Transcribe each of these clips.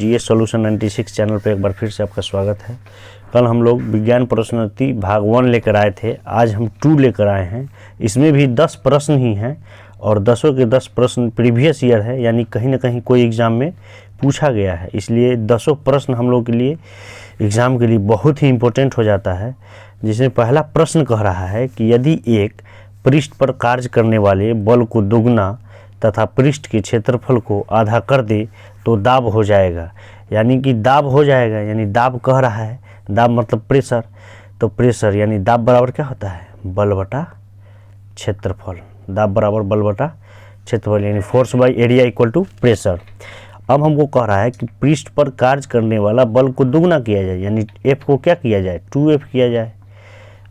GS solution 96 channel पे एक बार फिर से आपका स्वागत है। कल हम लोग विज्ञान प्रश्नोत्तरी भाग 1 लेकर आए थे, आज हम 2 लेकर आए हैं। इसमें भी 10 प्रश्न ही हैं और 10 के 10 प्रश्न प्रीवियस ईयर है, यानी कहीं ना कहीं कोई एग्ज़ाम में पूछा गया है। इसलिए 10 प्रश्न हम लोग के लिए एग्ज़ाम के लिए बहुत ही इम्पोर्टेंट हो जाता है। जिसमें पहला प्रश्न कह रहा है कि यदि एक पृष्ठ पर कार्य करने वाले बल को दोगुना तथा पृष्ठ के क्षेत्रफल को आधा कर दे तो दाब हो जाएगा। यानी कि दाब हो जाएगा, यानी दाब कह रहा है, दाब मतलब प्रेशर। तो प्रेशर यानी दाब बराबर क्या होता है, बल बटा क्षेत्रफल। दाब बराबर बल बटा क्षेत्रफल यानी force by area equal to pressure. अब हमको कह रहा है कि पृष्ठ पर कार्य करने वाला बल को दुगना किया जाए, यानी F को क्या किया जाए, 2F किया जाए,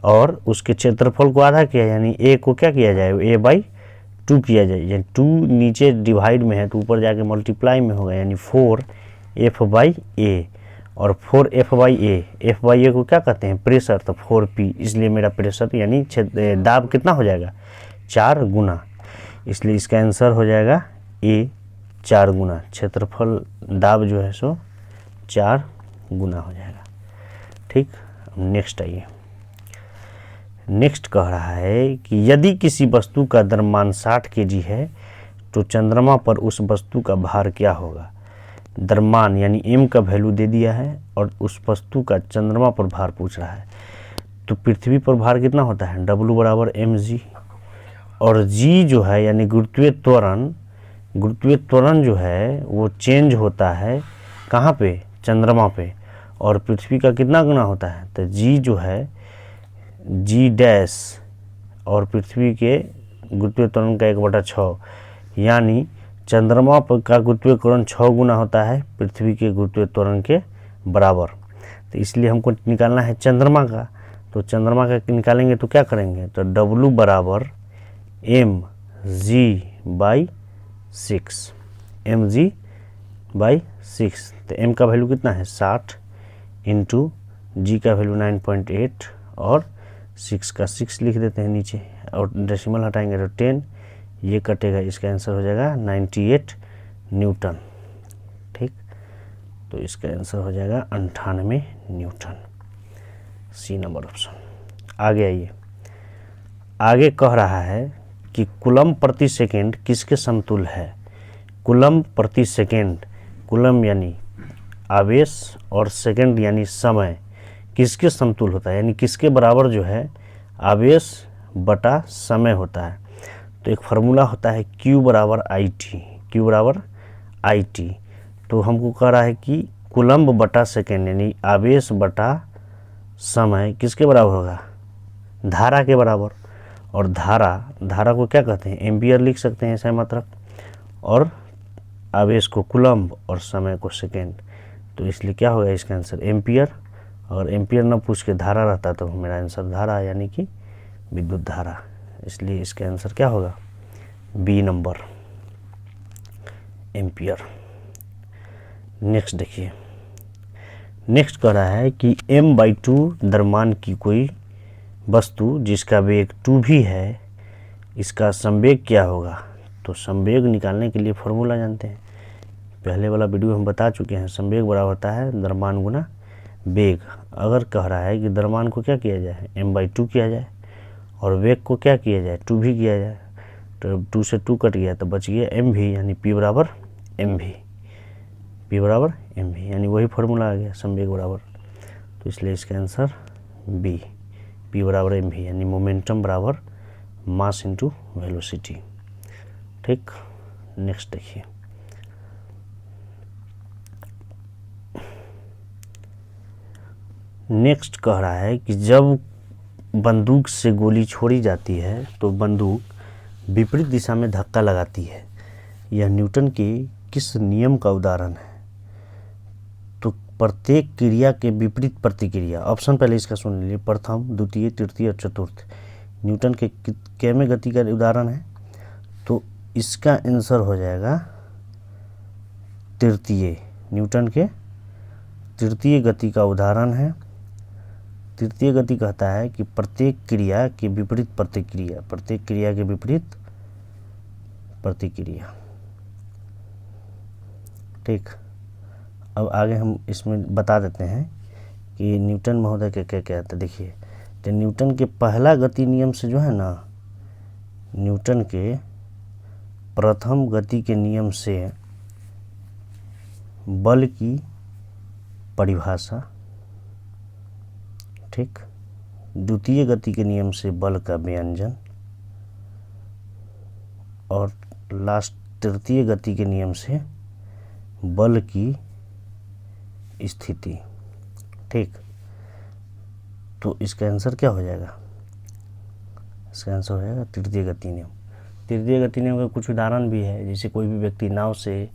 और उसके क्षेत्रफल को आधा किया, यानी A को क्या किया जाए, A/2 किया जाए। यानी 2 नीचे डिवाइड में है तो ऊपर जाके मल्टीप्लाई में होगा, यानी 4F/A और 4F/A, F/A को क्या कहते हैं, प्रेशर, तो 4P, इसलिए मेरा प्रेशर यानी दाब कितना हो जाएगा, 4 गुना। इसलिए इसका आंसर हो जाएगा A, 4 गुना। क्षेत्रफल दाब जो है सो 4 गुना हो जाएगा। ठीक, नेक्स्ट आइए। नेक्स्ट कह रहा है कि यदि किसी वस्तु का द्रव्यमान 60 kg है तो चंद्रमा पर उस वस्तु का भार क्या होगा। द्रव्यमान यानी m का वैल्यू दे दिया है और उस वस्तु का चंद्रमा पर भार पूछ रहा है। तो पृथ्वी पर भार कितना होता है, W बराबर mg, और g जो है यानी गुरुत्वीय त्वरण जो है वो चेंज होता है कहाँ पे, चंद्रमा पे, और पृथ्वी का कितना गुना होता है, तो g जो है G डैश और पृथ्वी के गुरुत्वीय त्वरण का 1/6, यानी चंद्रमा पर का गुरुत्वीय त्वरण 6 गुना होता है पृथ्वी के गुरुत्वीय त्वरण के बराबर। तो इसलिए हमको निकालना है चंद्रमा का। तो चंद्रमा का निकालेंगे तो क्या करेंगे, तो W बराबर mg/6, mg/6। तो m का वैल्यू कितना है 60 इंटू g का वैल्यू 9.8 और 6 का 6 लिख देते हैं नीचे, और डेसिमल हटाएंगे तो 10, ये कटेगा, इसका आंसर हो जाएगा 98 न्यूटन। ठीक, तो इसका आंसर हो जाएगा 98 न्यूटन, सी नंबर ऑप्शन। आगे आइए। आगे कह रहा है कि कूलम प्रति सेकेंड किसके समतुल्य है। कूलम प्रति सेकेंड, कूलम यानी आवेश और सेकेंड यानी समय, किसके समतुल्य होता है, यानी किसके बराबर जो है आवेश बटा समय होता है। तो एक फार्मूला होता है Q बराबर IT। तो हमको कह रहा है कि कूलम्ब बटा सेकेंड यानी आवेश बटा समय किसके बराबर होगा, धारा के बराबर। और धारा को क्या कहते हैं, एम्पियर लिख सकते हैं ऐसा मात्रक, और आवेश को कूलम्ब और समय को सेकेंड। तो इसलिए क्या होगा इसका आंसर एम्पियर, और एम्पियर न पूछ के धारा रहता तो मेरा आंसर धारा यानी कि विद्युत धारा। इसलिए इसका आंसर क्या होगा, बी नंबर, एम्पियर। नेक्स्ट देखिए। नेक्स्ट कह रहा है कि m/2 द्रव्यमान की कोई वस्तु जिसका वेग 2 भी है, इसका संवेग क्या होगा। तो संवेग निकालने के लिए फॉर्मूला जानते हैं, पहले वाला वीडियो हम बता चुके हैं। संवेग बराबर होता है द्रव्यमान गुना वेग। अगर कह रहा है कि द्रव्यमान को क्या किया जाए, m/2 किया जाए, और वेग को क्या किया जाए, 2 भी किया जाए, तो 2 से 2 कट गया तो बच गया mv, यानी P बराबर mv, यानी वही फॉर्मूला आ गया संवेग बराबर। तो इसलिए इसका आंसर बी, P बराबर mv, यानी मोमेंटम बराबर मास इंटू वेलोसिटी। ठीक, नेक्स्ट देखिए। नेक्स्ट कह रहा है कि जब बंदूक से गोली छोड़ी जाती है तो बंदूक विपरीत दिशा में धक्का लगाती है, यह न्यूटन के किस नियम का उदाहरण है। तो प्रत्येक क्रिया के विपरीत प्रतिक्रिया, ऑप्शन पहले इसका सुन लीजिए, प्रथम, द्वितीय, तृतीय और चतुर्थ न्यूटन के कैमे गति का उदाहरण है। तो इसका आंसर हो जाएगा तृतीय, न्यूटन के तृतीय गति का उदाहरण है। तृतीय गति कहता है कि प्रत्येक क्रिया के विपरीत प्रतिक्रिया, प्रत्येक क्रिया के विपरीत प्रतिक्रिया। ठीक, अब आगे हम इसमें बता देते हैं कि न्यूटन महोदय के क्या क्या था। देखिए, तो न्यूटन के पहला गति नियम से जो है ना, न्यूटन के प्रथम गति के नियम से बल की परिभाषा, ठीक, द्वितीय गति के नियम से बल का व्यंजन, और लास्ट तृतीय गति के नियम से बल की स्थिति, ठीक। तो इसका आंसर क्या हो जाएगा? इसका आंसर हो जाएगा तृतीय गति नियम। तृतीय गति नियम का कुछ उदाहरण भी है, जैसे कोई भी व्यक्ति नाव से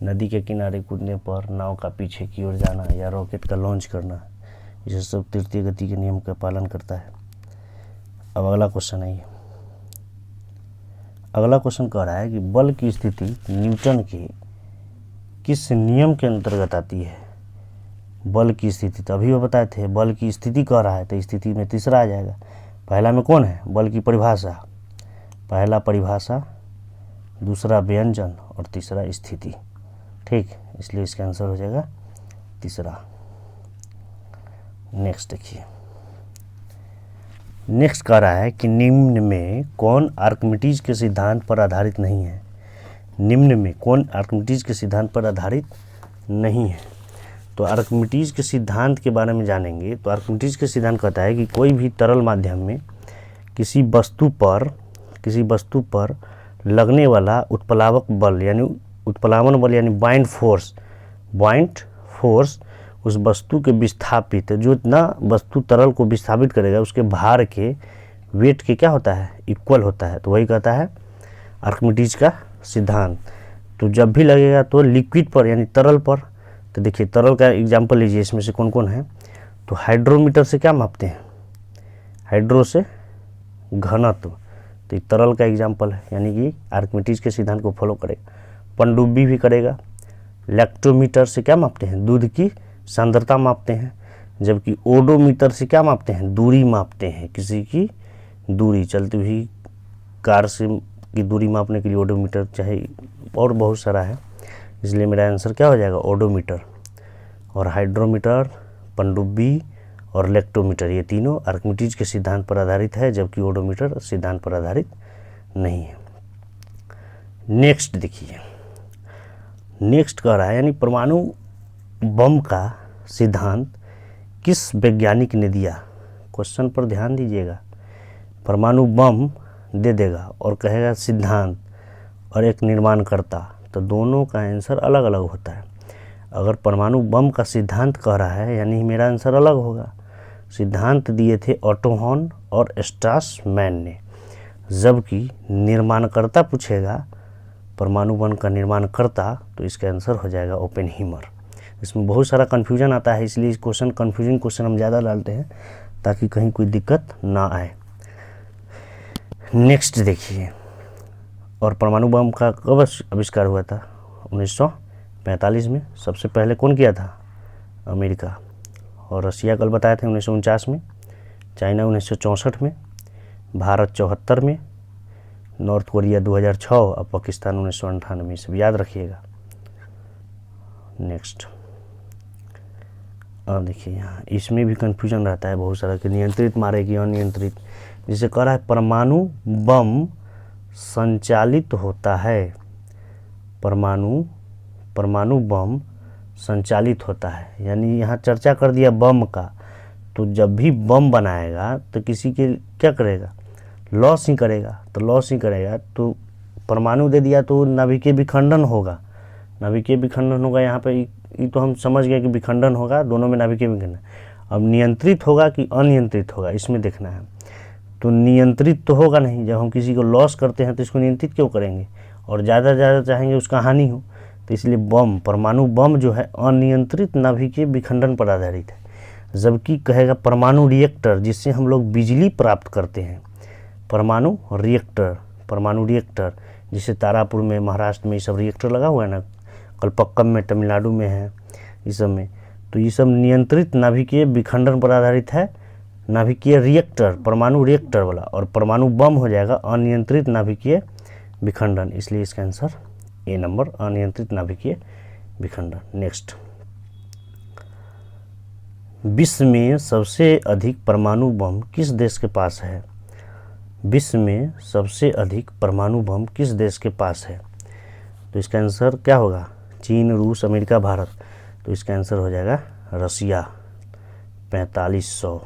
नदी के किनारे कूदने पर नाव का पीछे की ओर जाना या रॉकेट का लॉन्च करना, ये सब तृतीय गति के नियम का पालन करता है। अब अगला क्वेश्चन है, अगला क्वेश्चन कह रहा है कि बल की स्थिति न्यूटन के किस नियम के अंतर्गत आती है? बल की स्थिति तो अभी वो बताए थे, बल की स्थिति कह रहा है तो स्थिति में तीसरा आ जाएगा। पहला में कौन है? बल की परिभाषा, पहला परिभाषा, दूसरा व्यंजन और तीसरा स्थिति, ठीक। इसलिए इसका आंसर हो जाएगा तीसरा। नेक्स्ट देखिए, नेक्स्ट कह रहा है कि निम्न में कौन आर्किमिडीज के सिद्धांत पर आधारित नहीं है? निम्न में कौन आर्किमिडीज के सिद्धांत पर आधारित नहीं है? तो आर्किमिडीज के सिद्धांत के बारे में जानेंगे। तो आर्किमिडीज के सिद्धांत कहता है कि कोई भी तरल माध्यम में किसी वस्तु पर लगने वाला उत्प्लावक बल यानी उत्प्लावन बल यानी बाइंड फोर्स उस वस्तु के विस्थापित, जो इतना वस्तु तरल को विस्थापित करेगा उसके भार के वेट के क्या होता है? इक्वल होता है। तो वही कहता है आर्किमिडीज का सिद्धांत। तो जब भी लगेगा तो लिक्विड पर यानी तरल पर, तो देखिए तरल का एग्जाम्पल लीजिए, इसमें से कौन कौन है? तो हाइड्रोमीटर से क्या मापते हैं? हाइड्रो से घनत्व, तो ये तरल का एग्जाम्पल है, यानी कि आर्किमिडीज के सिद्धांत को फॉलो करेगा। पनडुब्बी भी करेगा। लैक्टोमीटर से क्या मापते हैं? दूध की सांद्रता मापते हैं। जबकि ओडोमीटर से क्या मापते हैं? दूरी मापते हैं, किसी की दूरी, चलती हुई कार से की दूरी मापने के लिए ओडोमीटर, चाहे और बहुत सारा है। इसलिए मेरा आंसर क्या हो जाएगा? ओडोमीटर। और हाइड्रोमीटर, पनडुब्बी और लैक्टोमीटर, ये तीनों आर्किमिडीज के सिद्धांत पर आधारित है, जबकि ओडोमीटर सिद्धांत पर आधारित नहीं है। नेक्स्ट देखिए, नेक्स्ट कह रहा है यानी परमाणु बम का सिद्धांत किस वैज्ञानिक ने दिया? क्वेश्चन पर ध्यान दीजिएगा। परमाणु बम दे देगा और कहेगा सिद्धांत और एक निर्माणकर्ता, तो दोनों का आंसर अलग अलग होता है। अगर परमाणु बम का सिद्धांत कह रहा है यानी मेरा आंसर अलग होगा। सिद्धांत दिए थे ऑटो हॉर्न और स्ट्रासमैन ने, जबकि निर्माणकर्ता पूछेगा परमाणु बम का निर्माणकर्ता, तो इसका आंसर हो जाएगा ओपेनहीमर। इसमें बहुत सारा कन्फ्यूजन आता है, इसलिए इस क्वेश्चन कन्फ्यूजन क्वेश्चन हम ज़्यादा डालते हैं ताकि कहीं कोई दिक्कत ना आए। नेक्स्ट देखिए, और परमाणु बम का कब आविष्कार हुआ था? 1945 में। सबसे पहले कौन किया था? अमेरिका। और रसिया कल बताए थे 1949 में, चाइना 1964 में, भारत 74 में, नॉर्थ कोरिया 2006 और पाकिस्तान 1998। सब याद रखिएगा। नेक्स्ट, अब देखिए यहाँ इसमें भी कन्फ्यूजन रहता है बहुत सारा कि नियंत्रित मारे कि अनियंत्रित। जिसे कह रहा है परमाणु बम संचालित होता है, परमाणु बम संचालित होता है, यानी यहाँ चर्चा कर दिया बम का। तो जब भी बम बनाएगा तो किसी के क्या करेगा? लॉस ही करेगा। तो लॉस ही करेगा, तो परमाणु दे दिया तो नाभिकीय विखंडन होगा। नाभिकीय विखंडन होगा, यहाँ पे ये तो हम समझ गए कि विखंडन होगा, दोनों में नाभिकीय विखंडन। अब नियंत्रित होगा कि अनियंत्रित होगा, इसमें देखना है। तो नियंत्रित तो होगा नहीं, जब हम किसी को लॉस करते हैं तो इसको नियंत्रित क्यों करेंगे? और ज़्यादा से ज़्यादा चाहेंगे उसका हानि हो। तो इसलिए बम, परमाणु बम जो है अनियंत्रित नाभिकीय विखंडन पर आधारित है। जबकि कहेगा परमाणु रिएक्टर, जिससे हम लोग बिजली प्राप्त करते हैं, परमाणु रिएक्टर जिसे तारापुर में महाराष्ट्र में ये सब रिएक्टर लगा हुआ है ना, कलपक्कम में तमिलनाडु में है, इस सब में। तो ये सब नियंत्रित नाभिकीय विखंडन पर आधारित है, नाभिकीय रिएक्टर, परमाणु रिएक्टर वाला। और परमाणु बम हो जाएगा अनियंत्रित नाभिकीय विखंडन, इसलिए इसका आंसर ए नंबर, अनियंत्रित नाभिकीय विखंडन। नेक्स्ट, विश्व में सबसे अधिक परमाणु बम किस देश के पास है? विश्व में सबसे अधिक परमाणु बम किस देश के पास है? तो इसका आंसर क्या होगा? चीन, रूस, अमेरिका, भारत। तो इसका आंसर हो जाएगा रसिया, 4500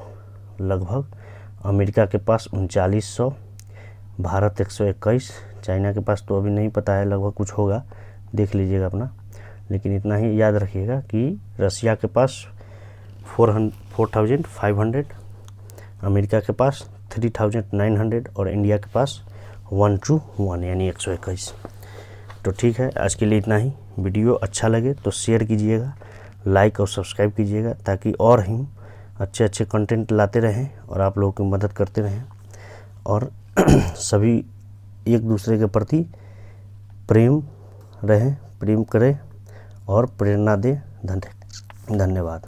लगभग। अमेरिका के पास 3900, भारत 121, चाइना के पास तो अभी नहीं पता है, लगभग कुछ होगा, देख लीजिएगा अपना। लेकिन इतना ही याद रखिएगा कि रसिया के पास 4500, अमेरिका के पास 3900 और इंडिया के पास 121 यानी 121। तो ठीक है, आज के लिए इतना ही। वीडियो अच्छा लगे तो शेयर कीजिएगा, लाइक और सब्सक्राइब कीजिएगा, ताकि और हम अच्छे अच्छे कंटेंट लाते रहें और आप लोगों की मदद करते रहें, और सभी एक दूसरे के प्रति प्रेम रहें, प्रेम करें और प्रेरणा दें। धन्यवाद।